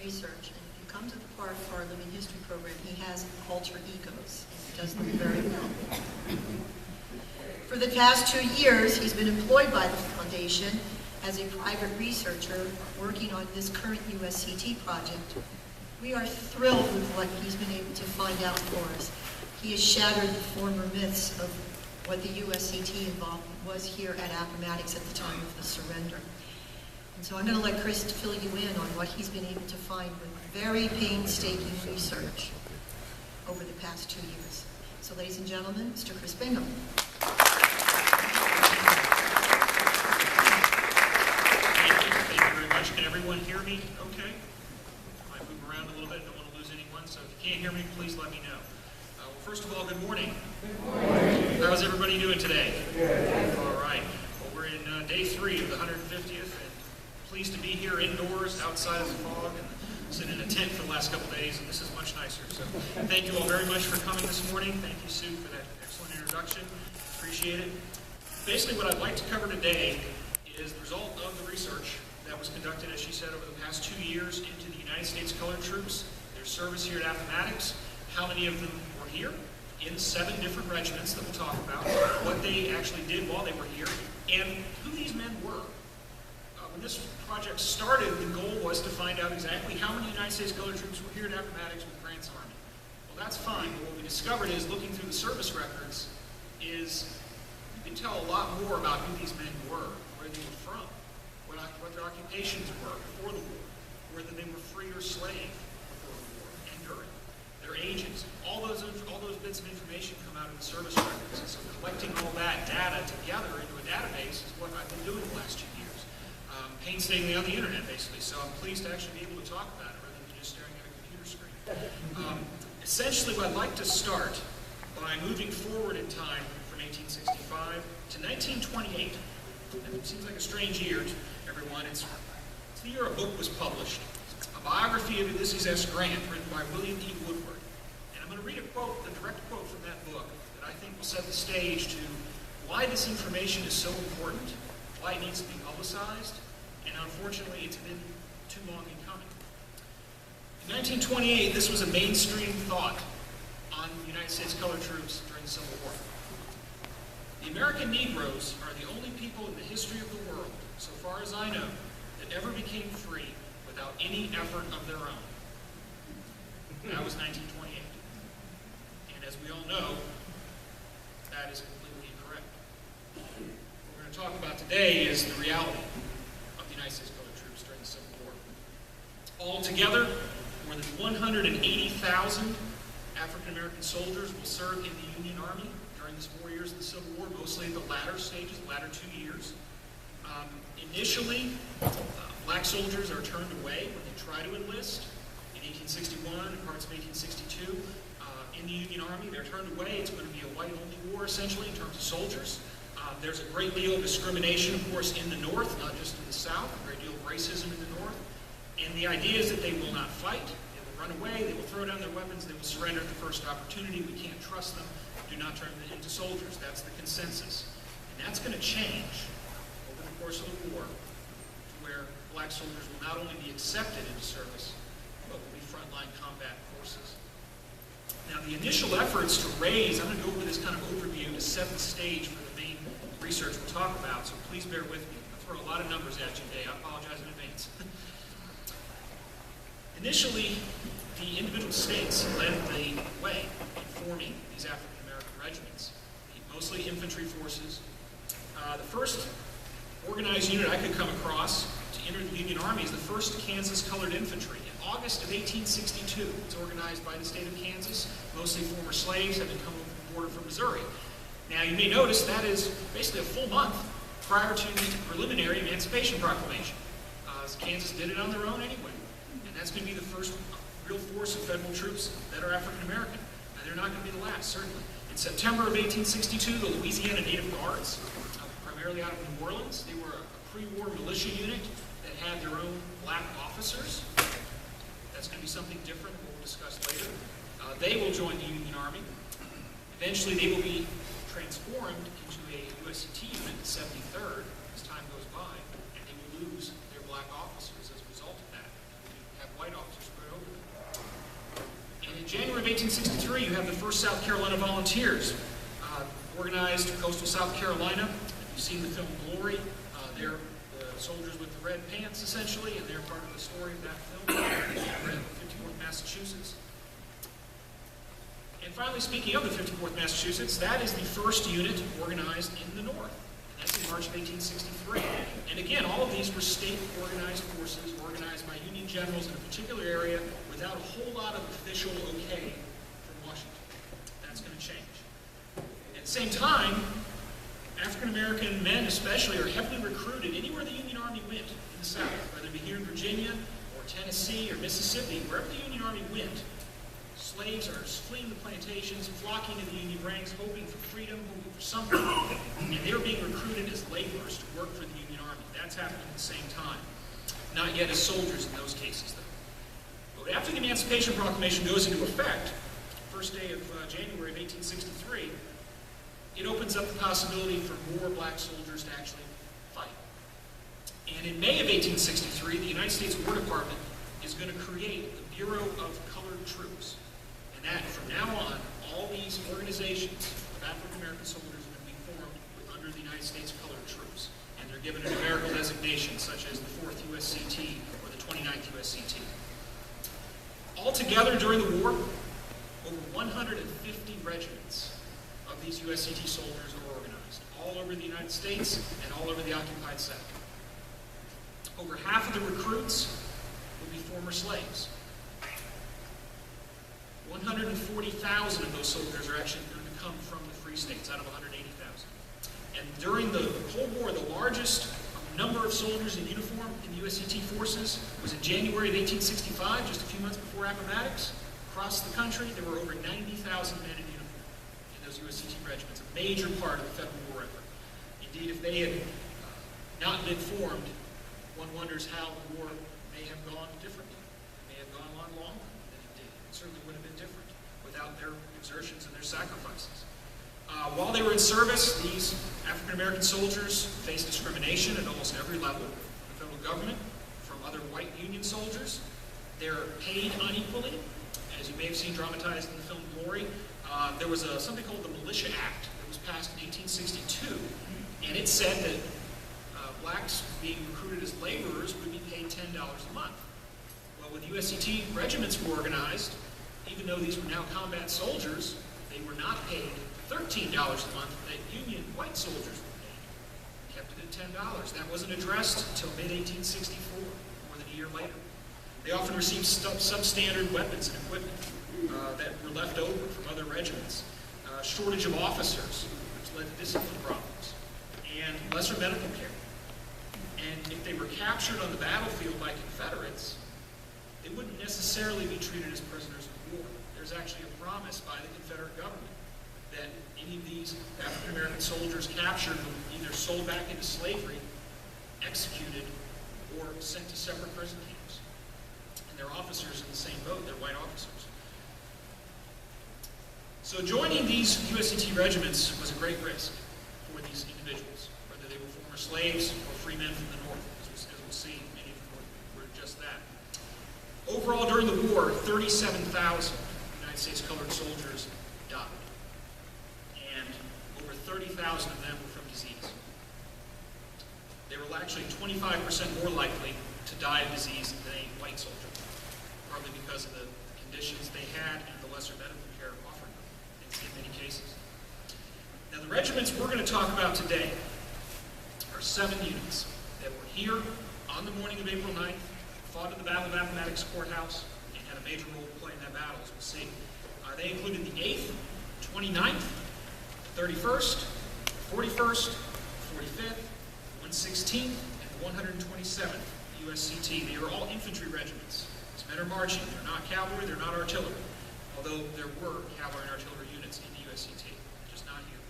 research. And if you come to the part for our Living History program, he has alter egos, and he does them very well. For the past 2 years, he's been employed by the Foundation as a private researcher working on this current USCT project. We are thrilled with what he's been able to find out for us. He has shattered the former myths of what the USCT involvement was here at Appomattox at the time of the surrender. And so I'm going to let Chris fill you in on what he's been able to find with very painstaking research over the past 2 years. So ladies and gentlemen, Mr. Chris Bingham. Thank you very much. Can everyone hear me okay? I might move around a little bit. I don't want to lose anyone, so if you can't hear me, please let me know. Well, first of all, good morning. Good morning. How's everybody doing today? Good. All right. Well, we're in day 3 of the 150th, and pleased to be here indoors, outside of the fog, and sitting in a tent for the last couple days, and this is much nicer. So thank you all very much for coming this morning. Thank you, Sue, for that excellent introduction. Appreciate it. Basically, what I'd like to cover today is the result of the research that was conducted, as she said, over the past 2 years into the United States Colored Troops, their service here at Appomattox, how many of them were here in 7 different regiments that we'll talk about, what they actually did while they were here, and who these men were. When this project started, the goal was to find out exactly how many United States Colored Troops were here at Appomattox with Grant's Army. Well, that's fine, but what we discovered is, looking through the service records, is you can tell a lot more about who these men were, where they were from, what their occupations were before the war, whether they were free or slave before the war and during, their ages. All those bits of information come out of the service records. And so collecting all that data together into a database is what I've been doing the last 2 years. Painstakingly on the internet, basically. So I'm pleased to actually be able to talk about it rather than just staring at a computer screen. Essentially, I'd like to start by moving forward in time from 1865 to 1928. It seems like a strange year to everyone. It's the year a book was published, a biography of Ulysses S. Grant, written by William E. Woodward. And I'm going to read a quote, the direct quote from that book, that I think will set the stage to why this information is so important, why it needs to be publicized, and unfortunately it's been too long in coming. In 1928, this was a mainstream thought on the United States Colored Troops during the Civil War. The American Negroes are the only people in the history of the world, so far as I know, that ever became free without any effort of their own. That was 1928. And as we all know, that is completely incorrect. What we're going to talk about today is the reality of the United States Colored Troops during the Civil War. Altogether, more than 180,000 African American soldiers will serve in the Union Army during these 4 years of the Civil War, mostly at the latter stages, the latter 2 years. Initially, black soldiers are turned away when they try to enlist. In 1861 and parts of 1862, in the Union Army, they're turned away. It's going to be a white-only war, essentially, in terms of soldiers. There's a great deal of discrimination, of course, in the North, not just in the South, a great deal of racism in the North. And the idea is that they will not fight, they will run away, they will throw down their weapons, they will surrender at the first opportunity. We can't trust them. Do not turn them into soldiers. That's the consensus. And that's going to change over the course of the war to where black soldiers will not only be accepted into service, but will be frontline combat forces. Now, the initial efforts to raise, I'm going to go over this kind of overview to set the stage for the main research we'll talk about, so please bear with me. I'll throw a lot of numbers at you today. I apologize in advance. Initially, the individual states led the way in forming these African American regiments, mostly infantry forces. The first organized unit I could come across to enter the Union Army is the 1st Kansas Colored Infantry. In August of 1862, it's organized by the state of Kansas, mostly former slaves having come over the border from Missouri. Now, you may notice that is basically a full month prior to the preliminary Emancipation Proclamation. Kansas did it on their own anyway. And that's going to be the first real force of federal troops that are African American. And they're not going to be the last, certainly. In September of 1862, the Louisiana Native Guards, primarily out of New Orleans, they were a pre-war militia unit that had their own black officers. That's going to be something different that we'll discuss later. They will join the Union Army. Eventually, they will be transformed into a USCT unit, the 73rd, as time goes by, and they will lose their black officers as a result of that. They have white officers of 1863, you have the 1st South Carolina Volunteers, organized coastal South Carolina. You've seen the film Glory. They're the soldiers with the red pants, essentially, and they're part of the story of that film. 54th Massachusetts. And finally, speaking of the 54th Massachusetts, that is the first unit organized in the North. And that's in March of 1863. And again, all of these were state-organized forces, organized by Union generals in a particular area without a whole lot of official okay from Washington. That's going to change. At the same time, African-American men especially are heavily recruited anywhere the Union Army went in the South, whether it be here in Virginia or Tennessee or Mississippi, wherever the Union Army went. Slaves are fleeing the plantations, flocking to the Union ranks, hoping for freedom, hoping for something, and they were being recruited as laborers to work for the Union Army. That's happening at the same time. Not yet as soldiers in those cases, though. But after the Emancipation Proclamation goes into effect, first day of January of 1863, it opens up the possibility for more black soldiers to actually fight. And in May of 1863, the United States War Department is going to create the Bureau of Colored Troops. And that, from now on, all these organizations of African-American soldiers are going to be formed under the United States Colored Troops. And they're given a numerical designation, such as the 4th USCT or the 29th USCT. Altogether, during the war, over 150 regiments of these USCT soldiers are organized, all over the United States and all over the occupied South. Over half of the recruits will be former slaves. 140,000 of those soldiers are actually going to come from the free states out of 180,000. And during the Cold War, the largest number of soldiers in uniform in the USCT forces was in January of 1865, just a few months before Appomattox. Across the country, there were over 90,000 men in uniform in those USCT regiments, a major part of the federal war effort. Indeed, if they had not been formed, one wonders how the war may have gone differently. It may have gone a lot longer than it did. It certainly would have been different without their exertions and their sacrifices. While they were in service, these African-American soldiers faced discrimination at almost every level of the federal government from other white Union soldiers. They're paid unequally, as you may have seen dramatized in the film Glory. There was something called the Militia Act that was passed in 1862, and it said that blacks being recruited as laborers would be paid $10 a month. Well, when USCT regiments were organized, even though these were now combat soldiers, they were not paid $13 a month that Union white soldiers were paid. Kept it at $10. That wasn't addressed until mid-1864, more than a year later. They often received substandard weapons and equipment that were left over from other regiments. Shortage of officers, which led to discipline problems, and lesser medical care. And if they were captured on the battlefield by Confederates, they wouldn't necessarily be treated as prisoners of war. There's actually a promise by the Confederate government that any of these African-American soldiers captured would either sold back into slavery, executed, or sent to separate prison camps. And their officers in the same boat, they're white officers. So joining these USCT regiments was a great risk for these individuals, whether they were former slaves or free men from the North. As we'll see, many of them were just that. Overall, during the war, 37,000 United States colored soldiers died. And over 30,000 of them were from disease. They were actually 25% more likely to die of disease than a white soldier, partly because of the conditions they had and the lesser medical care offered them in many cases. Now, the regiments we're going to talk about today are 7 units that were here on the morning of April 9th, fought at the Battle of Appomattox Courthouse, and had a major role to play in that battle, as we'll see. They included the 8th, 29th, 31st, 41st, 45th, 116th, and the 127th USCT. They are all infantry regiments. These men are marching. They're not cavalry, they're not artillery, although there were cavalry and artillery units in the USCT, just not here.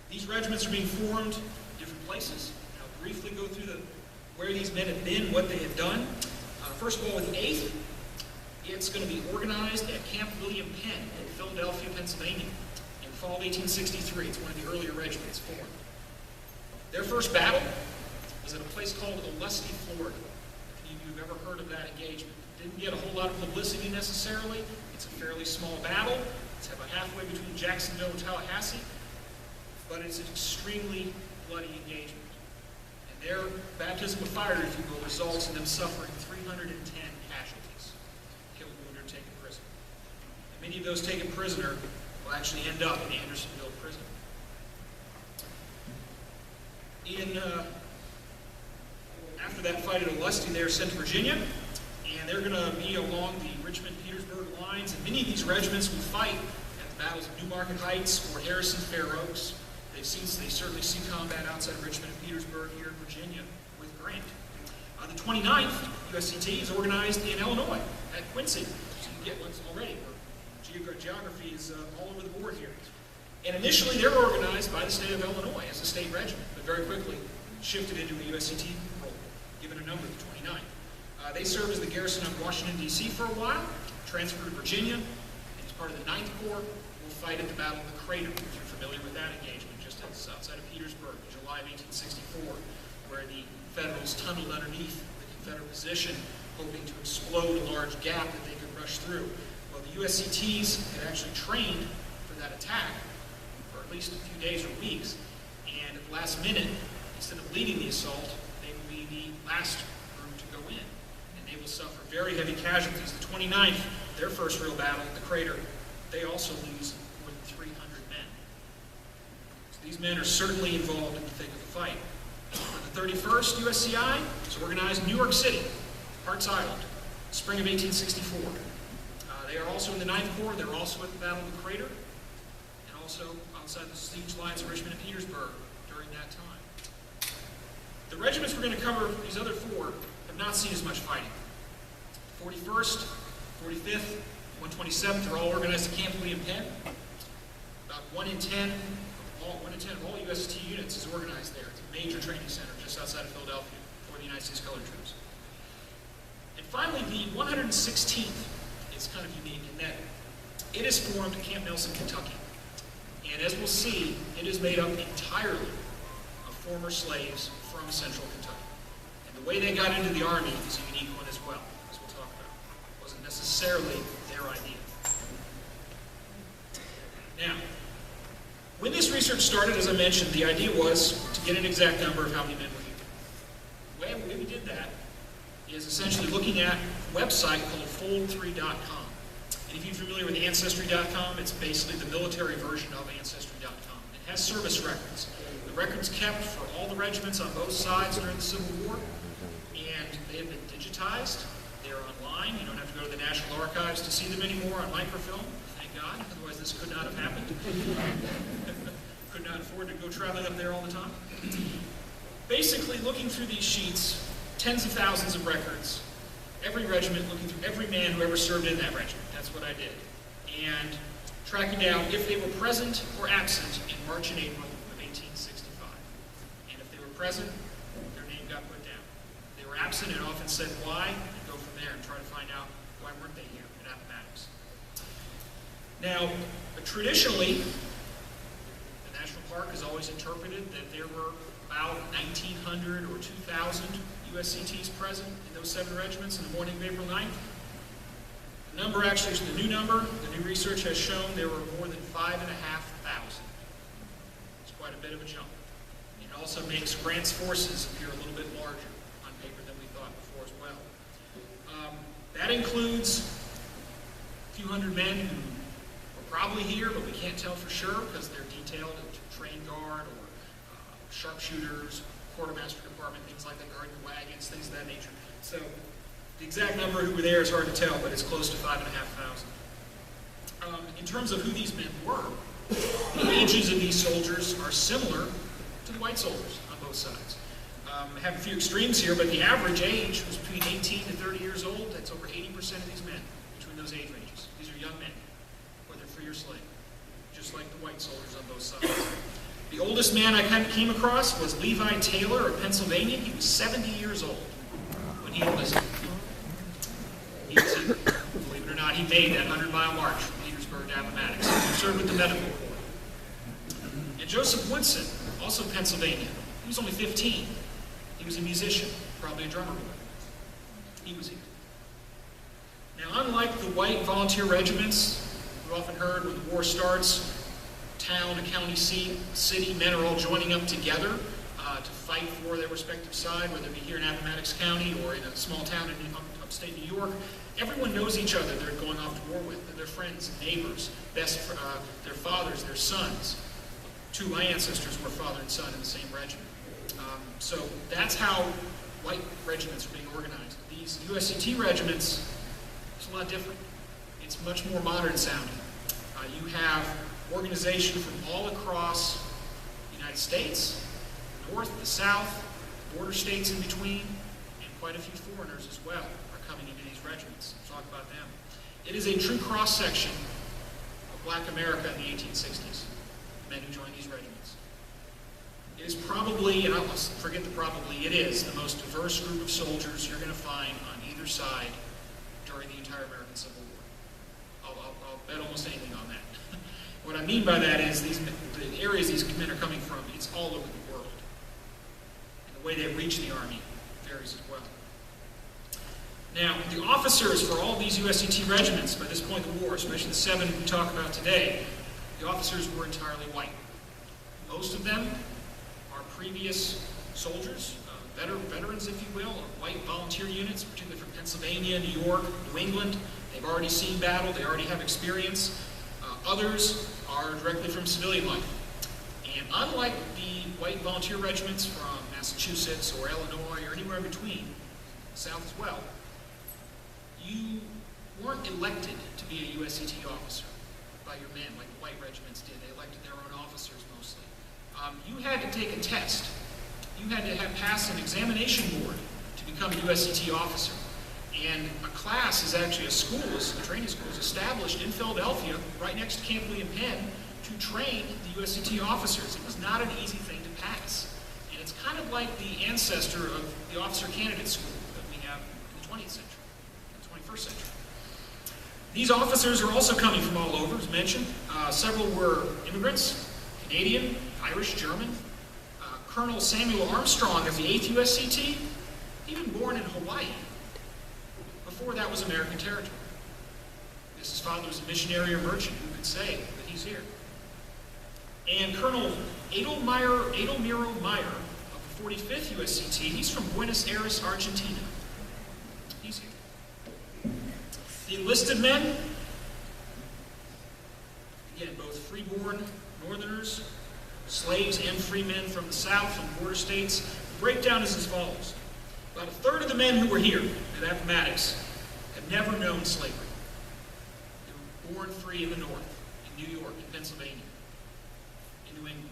These regiments are being formed in different places. I'll briefly go through where these men have been, what they have done. First of all, with the 8th, it's going to be organized at Camp William Penn in Philadelphia, Pennsylvania, in the fall of 1863. It's one of the earlier regiments formed. Their first battle was at a place called Olustee, Florida. If any of you have ever heard of that engagement, it didn't get a whole lot of publicity necessarily. It's a fairly small battle. It's about halfway between Jacksonville and Tallahassee, but it's an extremely bloody engagement. And their baptism of fire, if you will, results in them suffering 310 casualties, killed, wounded, or taken prisoner. And many of those taken prisoner will actually end up in Andersonville prison. After that fight at Olustee, they are sent to Virginia, and they're going to be along the Richmond-Petersburg lines, and many of these regiments will fight at the battles of Newmarket Heights or Harrison Fair Oaks. They certainly see combat outside of Richmond and Petersburg here in Virginia with Grant. The 29th USCT is organized in Illinois at Quincy. So you get ones already. Geography is all over the board here. And initially, they were organized by the state of Illinois as a state regiment, but very quickly shifted into a USCT role, given a number, the 29th. They served as the garrison of Washington, D.C. for a while, transferred to Virginia, and as part of the 9th Corps, will fight at the Battle of the Crater, if you're familiar with that engagement, just outside of Petersburg in July of 1864, where the Federals tunneled underneath the Confederate position, hoping to explode a large gap that they could rush through. Well, the USCTs had actually trained for that attack for at least a few days or weeks, and at the last minute, instead of leading the assault, they will be the last group to go in, and they will suffer very heavy casualties. The 29th, their first real battle at the Crater, they also lose more than 300 men. So these men are certainly involved in the thick of the fight. The 31st USCI is organized in New York City, Hart's Island, spring of 1864. They are also in the 9th Corps. They're also at the Battle of the Crater, and also outside the siege lines of Richmond and Petersburg during that time. The regiments we're going to cover, these other four, have not seen as much fighting. 41st, 45th, 127th are all organized at Camp William Penn. About 1 in 10 of all USCT units is organized there. It's a major training center just outside of Philadelphia for the United States Colored Troops. And finally, the 116th is kind of unique in that it is formed at Camp Nelson, Kentucky. And as we'll see, it is made up entirely of former slaves from central Kentucky. And the way they got into the Army is a unique one as well, as we'll talk about. It wasn't necessarily their idea. Now, when this research started, as I mentioned, the idea was to get an exact number of how many men were here. The way we did that is essentially looking at a website called fold3.com. And if you're familiar with Ancestry.com, it's basically the military version of Ancestry.com. It has service records. The records kept for all the regiments on both sides during the Civil War, and they have been digitized. They're online. You don't have to go to the National Archives to see them anymore on microfilm. Thank God. Otherwise, this could not have happened. Could not afford to go traveling up there all the time. Basically, looking through these sheets, tens of thousands of records, every regiment, looking through every man who ever served in that regiment. That's what I did. And tracking down if they were present or absent in March and April of 1865. And if they were present, their name got put down. If they were absent, it often said why, and go from there and try to find out why weren't they here at Appomattox. Now, traditionally, the National Park has always interpreted that there were about 1,900 or 2,000 USCTs present in those 7 regiments in the morning of April 9th. The number actually is the new number. The new research has shown there were more than 5,500. It's quite a bit of a jump. It also makes Grant's forces appear a little bit larger on paper than we thought before as well. That includes a few hundred men who were probably here, but we can't tell for sure because they're detailed as trained guard or sharpshooters, quartermaster department, things like that, guarding the wagons, things of that nature. So the exact number who were there is hard to tell, but it's close to 5,500. In terms of who these men were, the ages of these soldiers are similar to the white soldiers on both sides. I have a few extremes here, but the average age was between 18 to 30 years old. That's over 80% of these men between those age ranges. These are young men, whether free or slave, just like the white soldiers on both sides. The oldest man I came across was Levi Taylor of Pennsylvania. He was 70 years old when he enlisted. Believe it or not, he made that 100-mile march from Petersburg to Appomattox. He served with the medical corps. And Joseph Woodson, also Pennsylvania, he was only 15. He was a musician, probably a drummer boy. He was here. Now, unlike Unlike the white volunteer regiments, we've often heard when the war starts, town, a county seat, city, men are all joining up together to fight for their respective side, whether it be here in Appomattox County or in a small town in upstate New York. Everyone knows each other they're going off to war with. They're friends, neighbors, their fathers, their sons. Two of my ancestors were father and son in the same regiment. So that's how white regiments are being organized. These USCT regiments, it's a lot different. It's much more modern sounding. You have organization from all across the United States, the North, the South, border states in between, and quite a few foreigners as well are coming into these regiments. We'll talk about them. It is a true cross-section of Black America in the 1860s, men who joined these regiments. It is probably, and I'll forget the probably, it is the most diverse group of soldiers you're going to find on either side during the entire American Civil War. I'll bet almost anything on that. What I mean by that is the areas these men are coming from, it's all over the world. And the way they reach the Army varies as well. Now, the officers for all these USCT regiments, by this point in the war, especially the 7 we talk about today, the officers were entirely white. Most of them are previous soldiers, veterans, if you will, or white volunteer units, particularly from Pennsylvania, New York, New England. They've already seen battle, they already have experience. Others are directly from civilian life. And unlike the white volunteer regiments from Massachusetts or Illinois or anywhere in between, the South as well, you weren't elected to be a USCT officer by your men like the white regiments did. They elected their own officers mostly. You had to take a test. You had to have passed an examination board to become a USCT officer. And a class is actually a training school is established in Philadelphia, right next to Camp William Penn, to train the USCT officers. It was not an easy thing to pass. And it's kind of like the ancestor of the officer candidate school that we have in the 20th century, the 21st century. These officers are also coming from all over, as mentioned. Several were immigrants, Canadian, Irish, German. Colonel Samuel Armstrong of the 8th USCT, even born in Hawaii. Before that was American territory. His father was a missionary or merchant who could say that he's here. And Colonel Edelmiro Meyer of the 45th USCT, he's from Buenos Aires, Argentina. He's here. The enlisted men, again, both freeborn Northerners, slaves and free men from the South and border states. The breakdown is as follows. About a third of the men who were here at Appomattox had never known slavery. They were born free in the North, in New York, in Pennsylvania, in New England.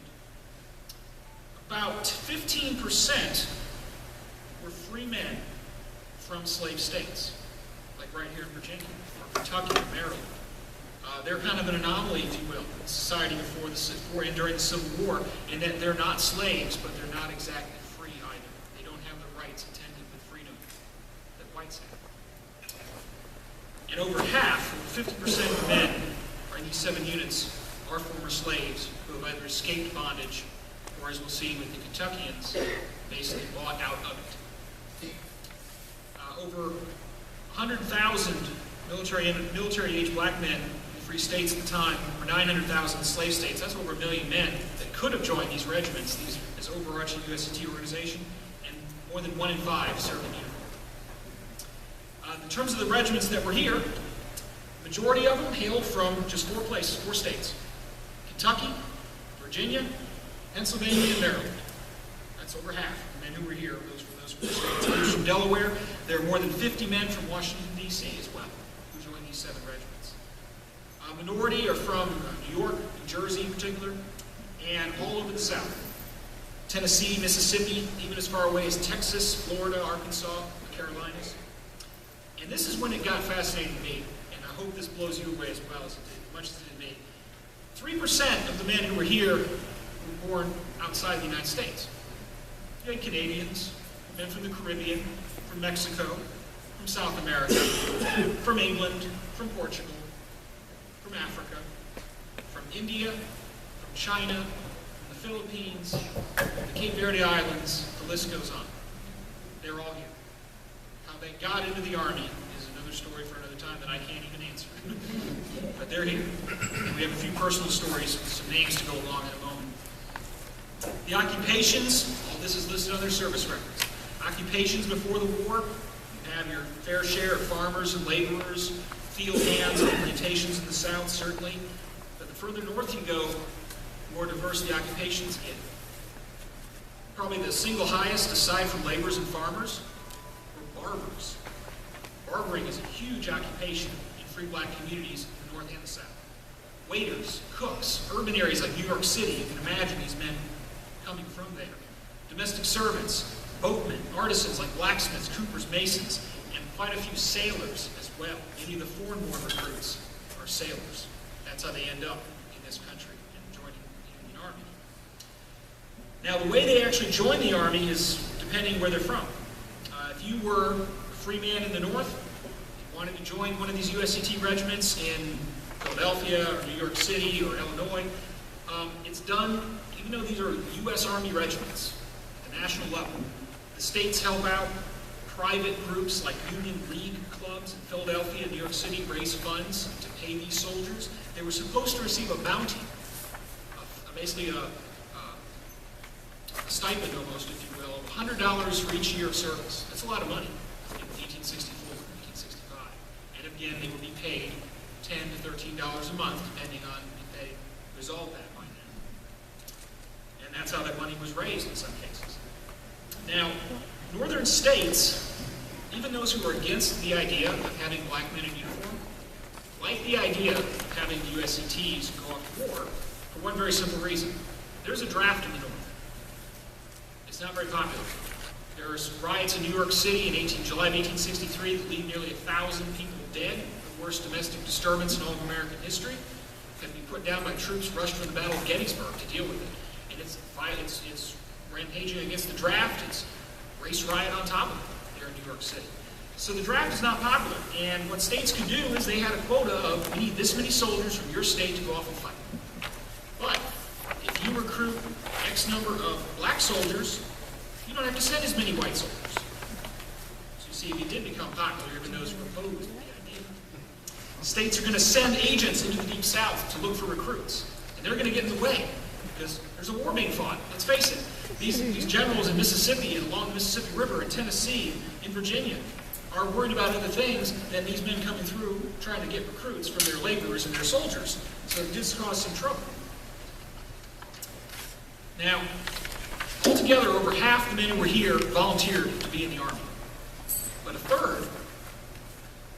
About 15% were free men from slave states, like right here in Virginia, or Kentucky, or Maryland. They're kind of an anomaly, if you will, in society before and during the Civil War, in that they're not slaves, but they're not exactly free either. They don't have the rights attendant with freedom that whites have. And over half, 50% of the men in these 7 units are former slaves who have either escaped bondage or, as we'll see with the Kentuckians, basically bought out of it. Over 100,000 military-age black men in free states at the time, or 900,000 slave states. That's over 1 million men that could have joined these regiments, this overarching USCT organization, and more than 1 in 5 served in uniform. In terms of the regiments that were here, the majority of them hailed from just 4 places, 4 states: Kentucky, Virginia, Pennsylvania, and Maryland. That's over half of the men who were here. Those were those 4 states. Others from Delaware. There are more than 50 men from Washington, D.C. as well, who joined these 7 regiments. A minority are from New York, New Jersey in particular, and all over the South. Tennessee, Mississippi, even as far away as Texas, Florida, Arkansas, the Carolinas. And this is when it got fascinating to me, and I hope this blows you away as well as much as it did me. 3% of the men who were here were born outside the United States. You had Canadians, men from the Caribbean, from Mexico, from South America, from England, from Portugal, from Africa, from India, from China, from the Philippines, the Cape Verde Islands, the list goes on. They're all here. How they got into the Army is another story for another time that I can't even but they're here. And we have a few personal stories with some names to go along in a moment. The occupations, all this is listed on their service records. Occupations before the war, you have your fair share of farmers and laborers, field hands and plantations in the South, certainly. But the further north you go, the more diverse the occupations get. Probably the single highest, aside from laborers and farmers, were barbers. Barbering is a huge occupation in free black communities in the North and the South. Waiters, cooks, urban areas like New York City, you can imagine these men coming from there. Domestic servants, boatmen, artisans like blacksmiths, coopers, masons, and quite a few sailors as well. Many of the foreign-born recruits are sailors. That's how they end up in this country and joining the Union Army. Now, the way they actually join the Army is depending where they're from. If you were a free man in the North, you wanted to join one of these USCT regiments in Philadelphia or New York City or Illinois, it's done, even though these are U.S. Army regiments at the national level. The states help out. Private groups like Union League clubs in Philadelphia and New York City raise funds to pay these soldiers. They were supposed to receive a bounty, basically a stipend almost, if you will, of $100 for each year of service. That's a lot of money in 1864, 1865. And again, they would be paid $10 to $13 a month, depending on if they resolved that by now. And that's how that money was raised in some cases. Now, northern states, even those who are against the idea of having black men in uniform, like the idea of having the USCTs go off to war for one very simple reason. There's a draft in the North. It's not very popular. There are riots in New York City in July of 1863 that leave nearly 1,000 people dead, the worst domestic disturbance in all of American history. It had to be put down by troops rushed from the Battle of Gettysburg to deal with it. And it's rampaging against the draft. It's race riot on top of it there in New York City. So the draft is not popular. And what states could do is they had a quota of, we need this many soldiers from your state to go off and fight. But if you recruit X number of black soldiers, you don't have to send as many white soldiers. So you see, if it did become popular, even those who opposed the idea. States are going to send agents into the Deep South to look for recruits. And they're going to get in the way because there's a war being fought. Let's face it. These generals in Mississippi and along the Mississippi River, in Tennessee, in Virginia, are worried about other things than these men coming through trying to get recruits from their laborers and their soldiers. So it did cause some trouble. Now, altogether, over half the men who were here volunteered to be in the Army. But a third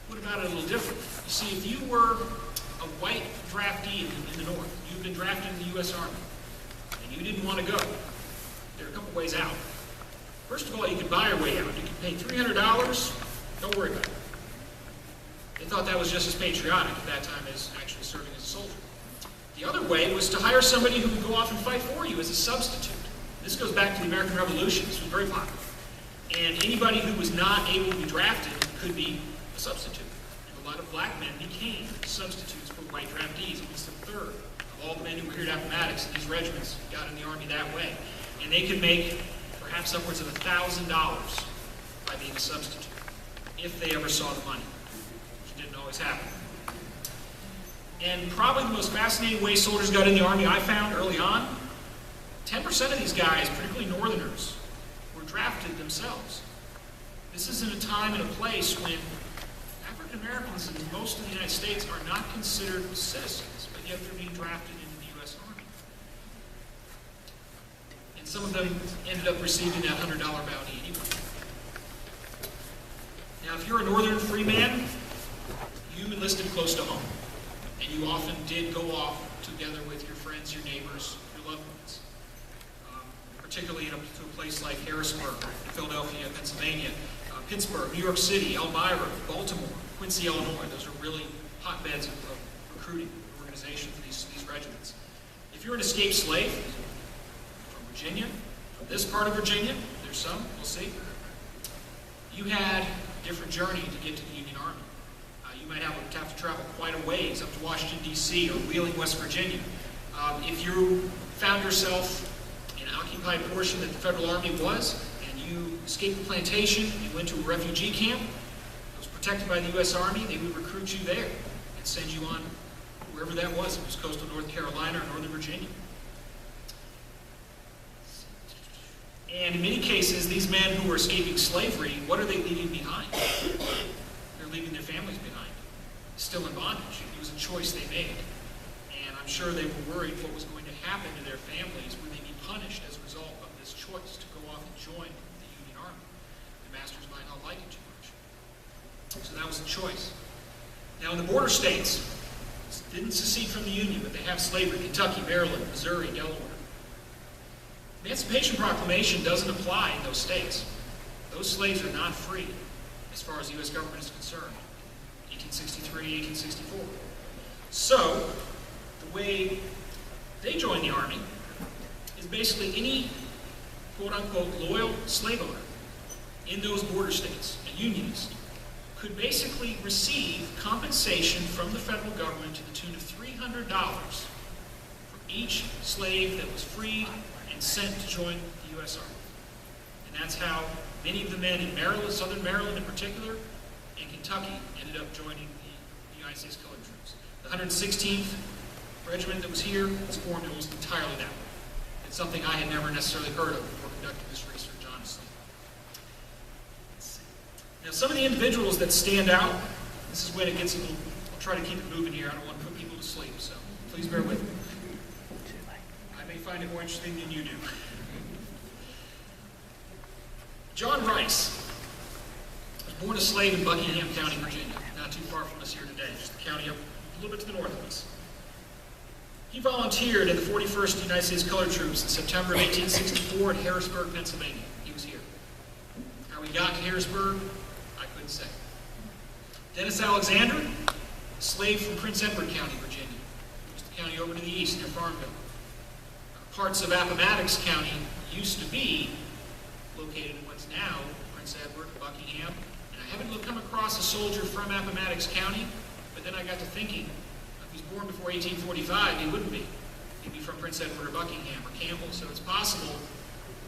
would have got it a little different. You see, if you were a white draftee in the North, you've been drafted in the U.S. Army, and you didn't want to go, there are a couple ways out. First of all, you could buy your way out. You could pay $300. Don't worry about it. They thought that was just as patriotic at that time as actually serving as a soldier. The other way was to hire somebody who would go off and fight for you as a substitute. This goes back to the American Revolution. This was very popular. And anybody who was not able to be drafted could be a substitute. And a lot of black men became substitutes for white draftees. At least a third of all the men who were here at Appomattox in these regiments got in the Army that way. And they could make perhaps upwards of $1,000 by being a substitute, if they ever saw the money, which didn't always happen. And probably the most fascinating way soldiers got in the Army I found early on, 10% of these guys, particularly Northerners, were drafted themselves. This is in a time and a place when African Americans in most of the United States are not considered citizens, but yet they're being drafted into the U.S. Army. And some of them ended up receiving that $100 bounty anyway. Now, if you're a Northern free man, you enlisted close to home. And you often did go off together with your friends, your neighbors, your loved ones. Particularly to a place like Harrisburg, Philadelphia, Pennsylvania, Pittsburgh, New York City, Elmira, Baltimore, Quincy, Illinois. Those are really hotbeds of recruiting organization for these regiments. If you're an escaped slave from Virginia, from this part of Virginia, there's some, we'll see, you had a different journey to get to the Union Army. You might have to travel quite a ways up to Washington, D.C. or Wheeling, West Virginia. If you found yourself in an occupied portion that the Federal Army was, and you escaped the plantation, you went to a refugee camp that was protected by the U.S. Army, they would recruit you there and send you on wherever that was. It was coastal North Carolina or Northern Virginia. And in many cases, these men who are escaping slavery, what are they leaving behind? They're leaving their families behind, still in bondage. It was a choice they made. And I'm sure they were worried what was going to happen to their families. Would they be punished as a result of this choice to go off and join the Union Army? The masters might not like it too much. So that was the choice. Now in the border states, didn't secede from the Union, but they have slavery. Kentucky, Maryland, Missouri, Delaware. The Emancipation Proclamation doesn't apply in those states. Those slaves are not free as far as the U.S. government is concerned. 1863, 1864. So, the way they join the Army is basically any quote-unquote loyal slave owner in those border states, a unionist, could basically receive compensation from the federal government to the tune of $300 for each slave that was freed and sent to join the U.S. Army. And that's how many of the men in Maryland, southern Maryland in particular, and Kentucky ended up joining the United States Colored Troops. The 116th Regiment that was here was formed almost entirely that way. It's something I had never necessarily heard of before conducting this research, honestly. Now, some of the individuals that stand out, this is when it gets a little, I'll try to keep it moving here. I don't want to put people to sleep, so please bear with me. I may find it more interesting than you do. John Rice was born a slave in Buckingham County, Virginia, not too far from us here today, just the county up a little bit to the north of us. He volunteered in the 41st United States Colored Troops in September of 1864 in Harrisburg, Pennsylvania. He was here. How he got to Harrisburg, I couldn't say. Dennis Alexander, a slave from Prince Edward County, Virginia. It was the county over to the east near Farmville. Parts of Appomattox County used to be located in what's now Prince Edward, Buckingham. And I haven't come across a soldier from Appomattox County, but then I got to thinking, if he's born before 1845, he wouldn't be. He'd be from Prince Edward or Buckingham or Campbell, so it's possible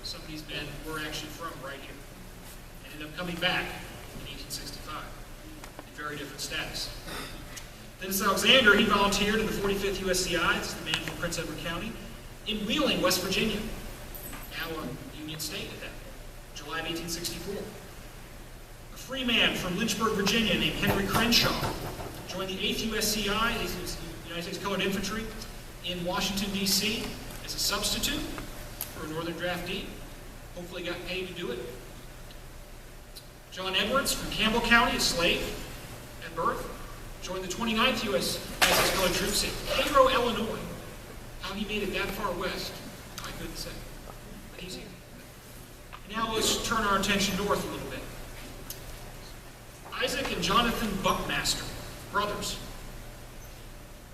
some of these men were actually from right here. And ended up coming back in 1865 in very different status. Dennis Alexander, he volunteered in the 45th USCI, this is the man from Prince Edward County, in Wheeling, West Virginia, now a Union state at that point, July of 1864. A free man from Lynchburg, Virginia, named Henry Crenshaw, joined the 8th USCI, the United States Colored Infantry, in Washington, D.C. as a substitute for a Northern draftee. Hopefully got paid to do it. John Edwards from Campbell County, a slave at birth, joined the 29th United States Colored Troops in Cairo, Illinois. How he made it that far west, I couldn't say. But he's here. And now let's turn our attention north a little bit. Isaac and Jonathan Buckmaster, brothers,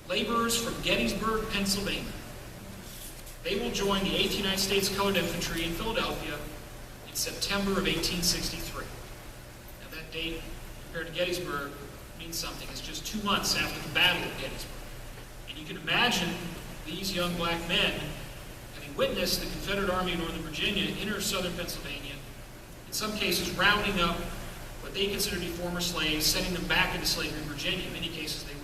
laborers from Gettysburg, Pennsylvania. They will join the 8th United States Colored Infantry in Philadelphia in September of 1863. Now that date, compared to Gettysburg, means something. It's just 2 months after the Battle of Gettysburg. And you can imagine these young black men having witnessed the Confederate Army in Northern Virginia enter southern Pennsylvania, in some cases rounding up what they considered to be former slaves, sending them back into slavery in Virginia. In many cases, they